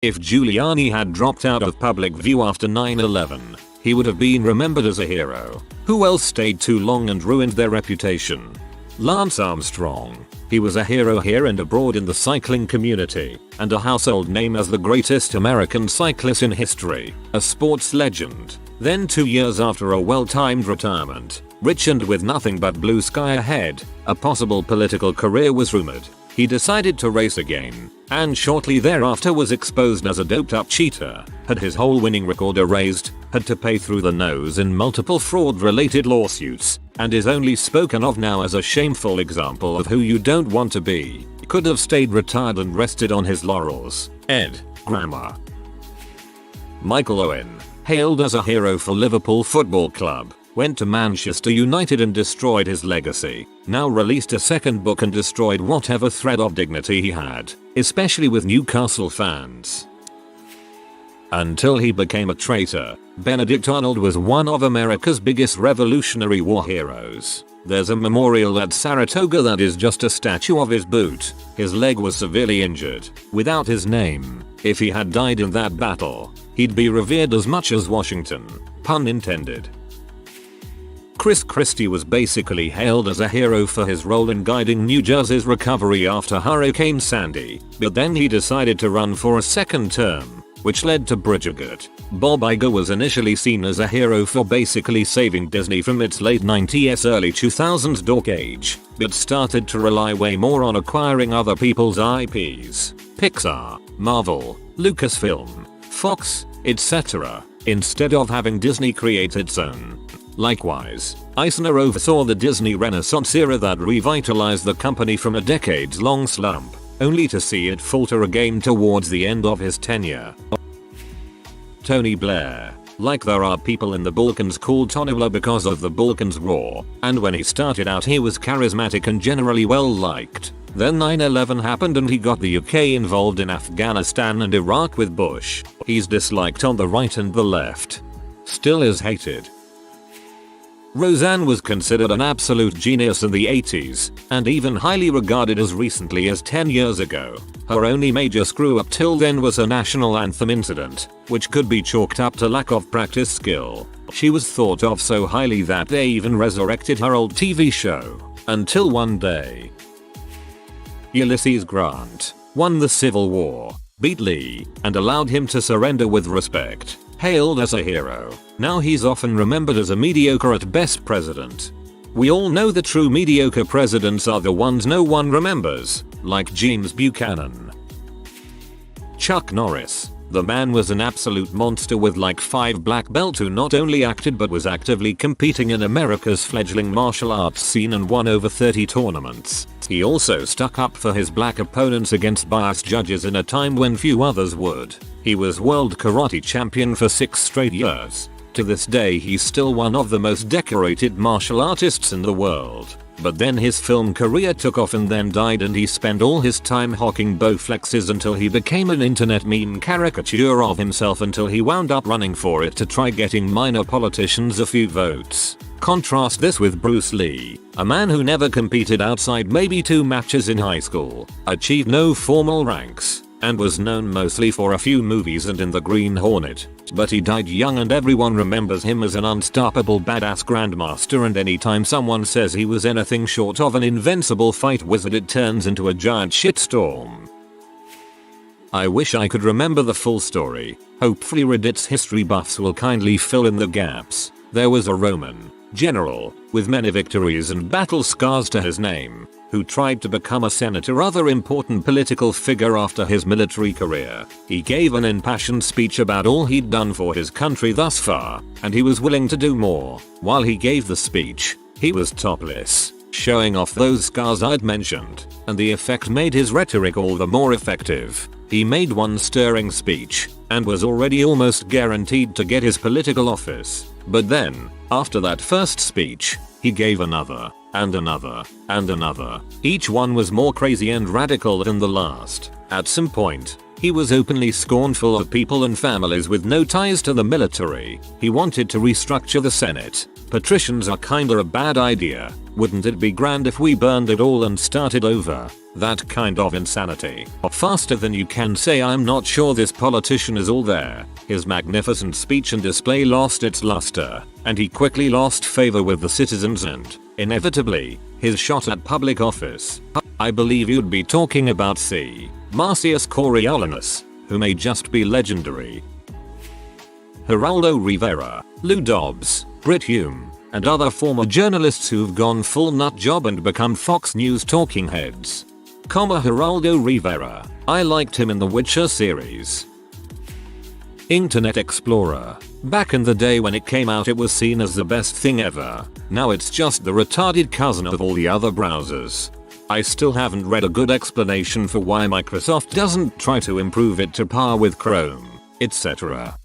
If Giuliani had dropped out of public view after 9/11, he would have been remembered as a hero. Who else stayed too long and ruined their reputation? Lance Armstrong. He was a hero here and abroad in the cycling community, and a household name as the greatest American cyclist in history, a sports legend. Then 2 years after a well-timed retirement, rich and with nothing but blue sky ahead, a possible political career was rumored. He decided to race again, and shortly thereafter was exposed as a doped-up cheater, had his whole winning record erased, had to pay through the nose in multiple fraud-related lawsuits, and is only spoken of now as a shameful example of who you don't want to be. Could have stayed retired and rested on his laurels. Ed. Grammar. Michael Owen. Hailed as a hero for Liverpool Football Club. Went to Manchester United and destroyed his legacy. Now released a second book and destroyed whatever thread of dignity he had, especially with Newcastle fans. Until he became a traitor, Benedict Arnold was one of America's biggest Revolutionary War heroes. There's a memorial at Saratoga that is just a statue of his boot. His leg was severely injured, without his name. If he had died in that battle, he'd be revered as much as Washington. Pun intended. Chris Christie was basically hailed as a hero for his role in guiding New Jersey's recovery after Hurricane Sandy, but then he decided to run for a second term, which led to Bridgergate. Bob Iger was initially seen as a hero for basically saving Disney from its late 90s early 2000s dark age, but started to rely way more on acquiring other people's IPs, Pixar, Marvel, Lucasfilm, Fox, etc., instead of having Disney create its own. Likewise, Eisner oversaw the Disney Renaissance era that revitalized the company from a decades-long slump, only to see it falter again towards the end of his tenure. Tony Blair. Like there are people in the Balkans called Tony Blair because of the Balkans War, and when he started out he was charismatic and generally well liked. Then 9/11 happened and he got the UK involved in Afghanistan and Iraq with Bush. He's disliked on the right and the left. Still is hated. Roseanne was considered an absolute genius in the 80s, and even highly regarded as recently as 10 years ago. Her only major screw-up till then was a national anthem incident, which could be chalked up to lack of practice skill. She was thought of so highly that they even resurrected her old TV show. Until one day. Ulysses Grant won the Civil War, beat Lee, and allowed him to surrender with respect. Hailed as a hero, now he's often remembered as a mediocre at best president. We all know the true mediocre presidents are the ones no one remembers, like James Buchanan. Chuck Norris. The man was an absolute monster with like 5 black belts who not only acted but was actively competing in America's fledgling martial arts scene and won over 30 tournaments. He also stuck up for his black opponents against biased judges in a time when few others would. He was world karate champion for 6 straight years. To this day he's still one of the most decorated martial artists in the world. But then his film career took off and then died and he spent all his time hawking Bowflexes until he became an internet meme caricature of himself until he wound up running for it to try getting minor politicians a few votes. Contrast this with Bruce Lee, a man who never competed outside maybe 2 matches in high school, achieved no formal ranks, and was known mostly for a few movies and in the Green Hornet. But he died young and everyone remembers him as an unstoppable badass grandmaster, and anytime someone says he was anything short of an invincible fight wizard it turns into a giant shitstorm. I wish I could remember the full story. Hopefully Reddit's history buffs will kindly fill in the gaps. There was a Roman general with many victories and battle scars to his name, who tried to become a senator or other important political figure after his military career. He gave an impassioned speech about all he'd done for his country thus far, and he was willing to do more. While he gave the speech, he was topless, showing off those scars I'd mentioned, and the effect made his rhetoric all the more effective. He made one stirring speech, and was already almost guaranteed to get his political office. But then, after that first speech, he gave another, and another, and another. Each one was more crazy and radical than the last. At some point, he was openly scornful of people and families with no ties to the military. He wanted to restructure the Senate. Patricians are kinda a bad idea. Wouldn't it be grand if we burned it all and started over? That kind of insanity. Faster than you can say I'm not sure this politician is all there. His magnificent speech and display lost its luster, and he quickly lost favor with the citizens and, inevitably, his shot at public office. I believe you'd be talking about C. Marcius Coriolanus, who may just be legendary. Geraldo Rivera, Lou Dobbs, Brit Hume, and other former journalists who've gone full nut job and become Fox News talking heads. Geraldo Rivera, I liked him in the Witcher series. Internet Explorer. Back in the day when it came out it was seen as the best thing ever. Now it's just the retarded cousin of all the other browsers. I still haven't read a good explanation for why Microsoft doesn't try to improve it to par with Chrome, etc.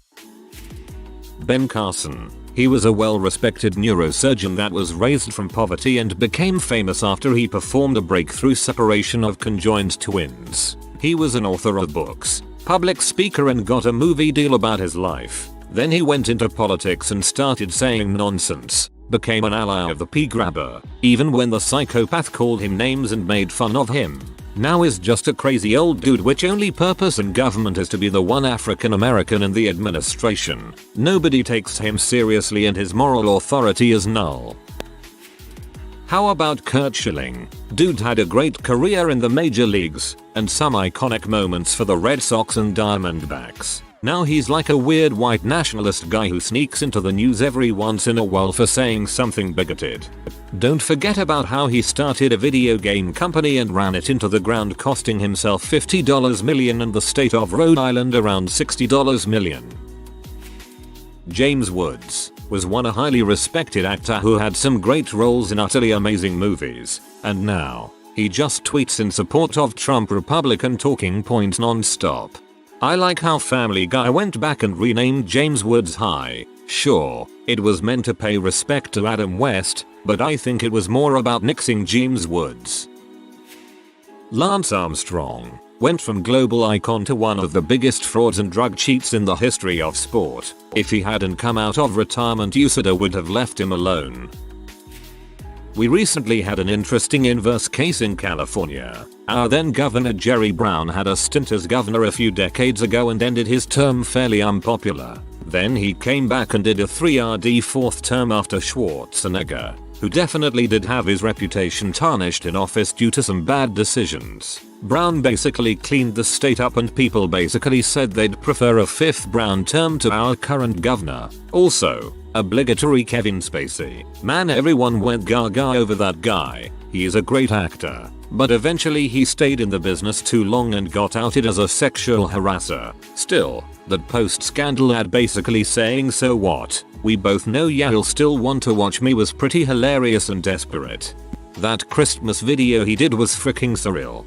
Ben Carson. He was a well-respected neurosurgeon that was raised from poverty and became famous after he performed a breakthrough separation of conjoined twins. He was an author of books, public speaker, and got a movie deal about his life. Then he went into politics and started saying nonsense, became an ally of the pea grabber, even when the psychopath called him names and made fun of him. Now is just a crazy old dude which only purpose in government is to be the one African American in the administration. Nobody takes him seriously and his moral authority is null. How about Curt Schilling? Dude had a great career in the major leagues, and some iconic moments for the Red Sox and Diamondbacks. Now he's like a weird white nationalist guy who sneaks into the news every once in a while for saying something bigoted. Don't forget about how he started a video game company and ran it into the ground, costing himself $50 million and the state of Rhode Island around $60 million. James Woods was one a highly respected actor who had some great roles in utterly amazing movies, and now he just tweets in support of Trump Republican talking points non-stop. I like how Family Guy went back and renamed James Woods High. Sure, it was meant to pay respect to Adam West, but I think it was more about nixing James Woods. Lance Armstrong went from global icon to one of the biggest frauds and drug cheats in the history of sport. If he hadn't come out of retirement, USADA would have left him alone. We recently had an interesting inverse case in California. Our then Governor Jerry Brown had a stint as governor a few decades ago and ended his term fairly unpopular. Then he came back and did a 3rd fourth term after Schwarzenegger, who definitely did have his reputation tarnished in office due to some bad decisions. Brown basically cleaned the state up and people basically said they'd prefer a 5th Brown term to our current governor. Also, obligatory Kevin Spacey. Man, everyone went gaga over that guy. He is a great actor. But eventually he stayed in the business too long and got outed as a sexual harasser. Still, that post-scandal ad basically saying so what? We both know you'll still want to watch me was pretty hilarious and desperate. That Christmas video he did was freaking surreal.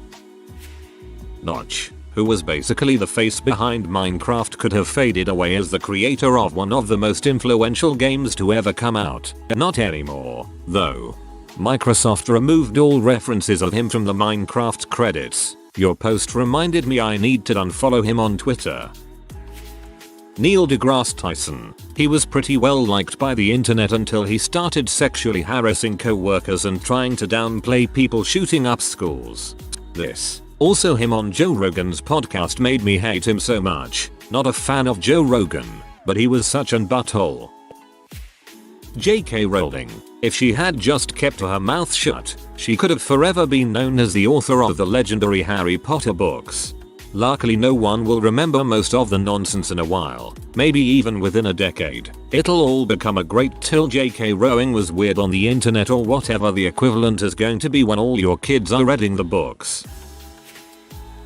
Notch, who was basically the face behind Minecraft, could have faded away as the creator of one of the most influential games to ever come out. Not anymore, though. Microsoft removed all references of him from the Minecraft credits. Your post reminded me I need to unfollow him on Twitter. Neil deGrasse Tyson. He was pretty well liked by the internet until he started sexually harassing co-workers and trying to downplay people shooting up schools. This, also him on Joe Rogan's podcast, made me hate him so much. Not a fan of Joe Rogan, but he was such an butthole. J.K. Rowling. If she had just kept her mouth shut, she could have forever been known as the author of the legendary Harry Potter books. Luckily no one will remember most of the nonsense in a while, maybe even within a decade. It'll all become a great till J.K. Rowling was weird on the internet, or whatever the equivalent is going to be when all your kids are reading the books.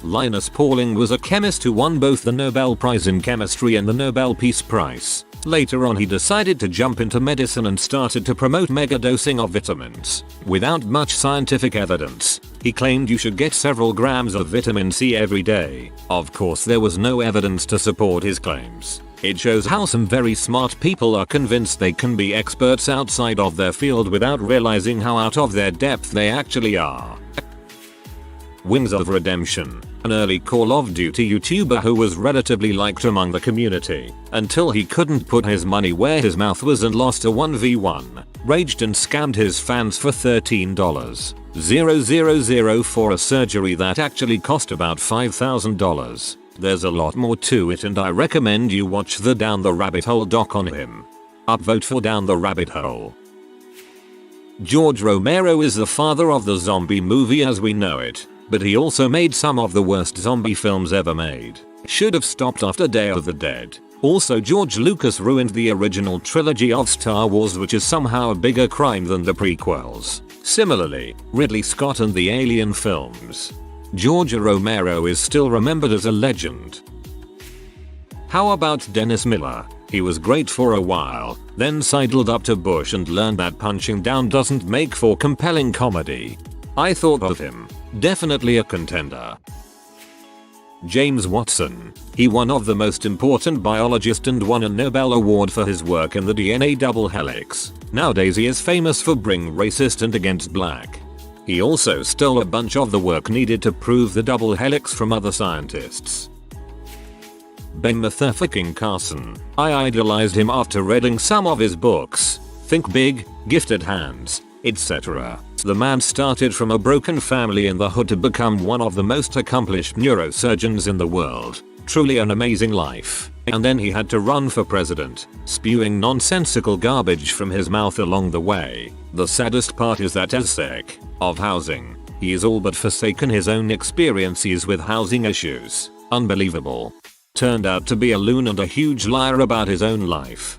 Linus Pauling was a chemist who won both the Nobel Prize in Chemistry and the Nobel Peace Prize. Later on he decided to jump into medicine and started to promote megadosing of vitamins. Without much scientific evidence, he claimed you should get several grams of vitamin C every day. Of course there was no evidence to support his claims. It shows how some very smart people are convinced they can be experts outside of their field without realizing how out of their depth they actually are. Wings of Redemption, an early Call of Duty YouTuber who was relatively liked among the community, until he couldn't put his money where his mouth was and lost a 1v1, raged and scammed his fans for $13. $0,000 for a surgery that actually cost about $5,000. There's a lot more to it, and I recommend you watch the Down the Rabbit Hole doc on him. Upvote for Down the Rabbit Hole. George Romero is the father of the zombie movie as we know it, but he also made some of the worst zombie films ever made. Should have stopped after Day of the Dead. Also, George Lucas ruined the original trilogy of Star Wars, which is somehow a bigger crime than the prequels. Similarly, Ridley Scott and the Alien films. George Romero is still remembered as a legend. How about Dennis Miller? He was great for a while, then sidled up to Bush and learned that punching down doesn't make for compelling comedy. I thought of him. Definitely a contender. James Watson. He one of the most important biologists and won a Nobel Award for his work in the DNA double helix. Nowadays he is famous for being racist and against black. He also stole a bunch of the work needed to prove the double helix from other scientists. Ben Motherfucking Carson. I idolized him after reading some of his books. Think Big, Gifted Hands, etc. The man started from a broken family in the hood to become one of the most accomplished neurosurgeons in the world. Truly an amazing life. And then he had to run for president, spewing nonsensical garbage from his mouth along the way. The saddest part is that as sake of housing, he has all but forsaken his own experiences with housing issues. Unbelievable. Turned out to be a loon and a huge liar about his own life.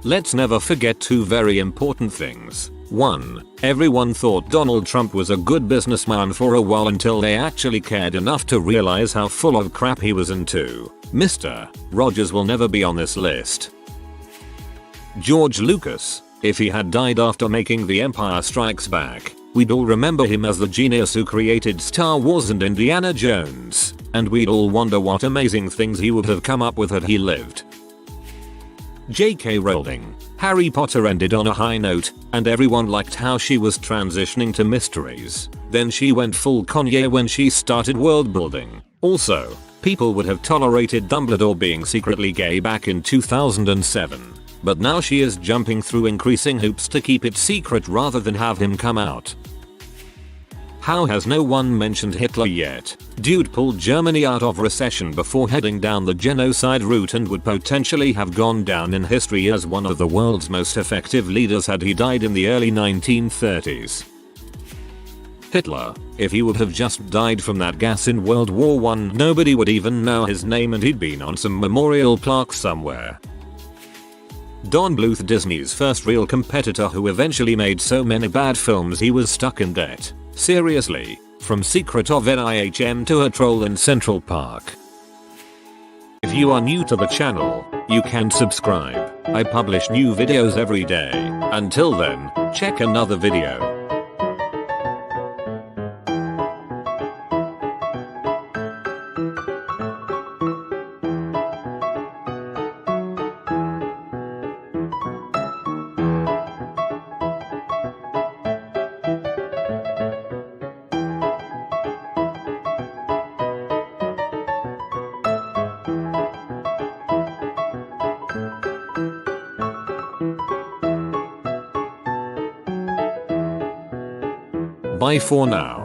Let's never forget two very important things. 1. Everyone thought Donald Trump was a good businessman for a while until they actually cared enough to realize how full of crap he was. And 2. Mr. Rogers will never be on this list. George Lucas. If he had died after making The Empire Strikes Back, we'd all remember him as the genius who created Star Wars and Indiana Jones, and we'd all wonder what amazing things he would have come up with had he lived. J.K. Rowling. Harry Potter ended on a high note, and everyone liked how she was transitioning to mysteries. Then she went full Kanye when she started world building. Also, people would have tolerated Dumbledore being secretly gay back in 2007. But now she is jumping through increasing hoops to keep it secret rather than have him come out. How has no one mentioned Hitler yet? Dude pulled Germany out of recession before heading down the genocide route and would potentially have gone down in history as one of the world's most effective leaders had he died in the early 1930s. Hitler. If he would have just died from that gas in World War I, nobody would even know his name and he'd been on some memorial plaque somewhere. Don Bluth, Disney's first real competitor who eventually made so many bad films he was stuck in debt. Seriously, from Secret of NIHM to a troll in Central Park. If you are new to the channel, you can subscribe. I publish new videos every day. Until then, check another video. Bye for now.